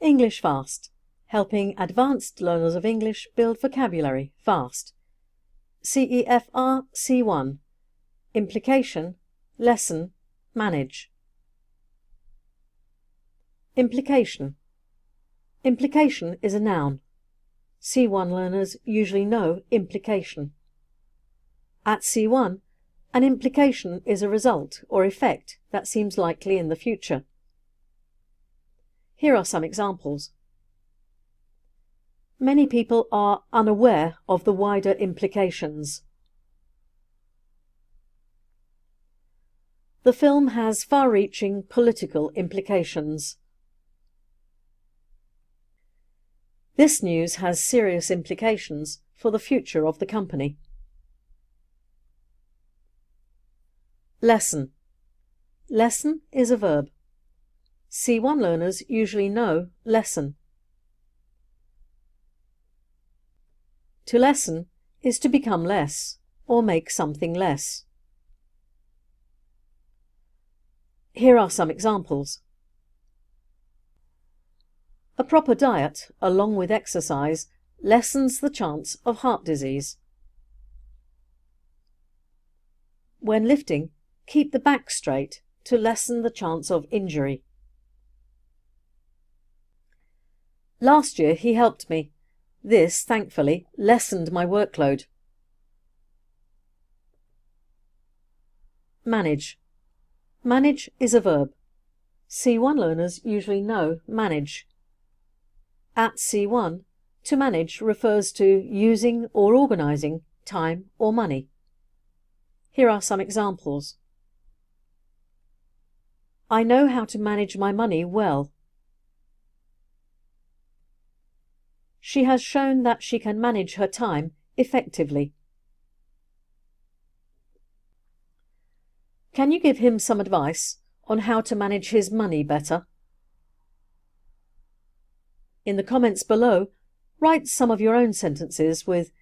English Fast, helping advanced learners of English build vocabulary fast. CEFR C1, implication, lessen, manage. Implication. Implication is a noun. C1 learners usually know implication. At C1, an implication is a result or effect that seems likely in the future. Here are some examples. Many people are unaware of the wider implications. The film has far-reaching political implications. This news has serious implications for the future of the company. Lessen. Lessen is a verb. C1 learners usually know lessen. To lessen is to become less or make something less. Here are some examples. A proper diet, along with exercise, lessens the chance of heart disease. When lifting, keep the back straight to lessen the chance of injury. Last year he helped me. This, thankfully, lessened my workload. Manage. Manage is a verb. C1 learners usually know manage. At C1, to manage refers to using or organising time or money. Here are some examples. I know how to manage my money well. She has shown that she can manage her time effectively. Can you give him some advice on how to manage his money better? In the comments below, write some of your own sentences with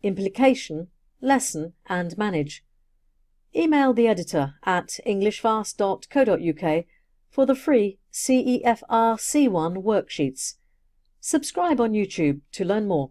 implication, lessen and manage. Email the editor at englishfast.co.uk for the free CEFR C1 worksheets. Subscribe on YouTube to learn more.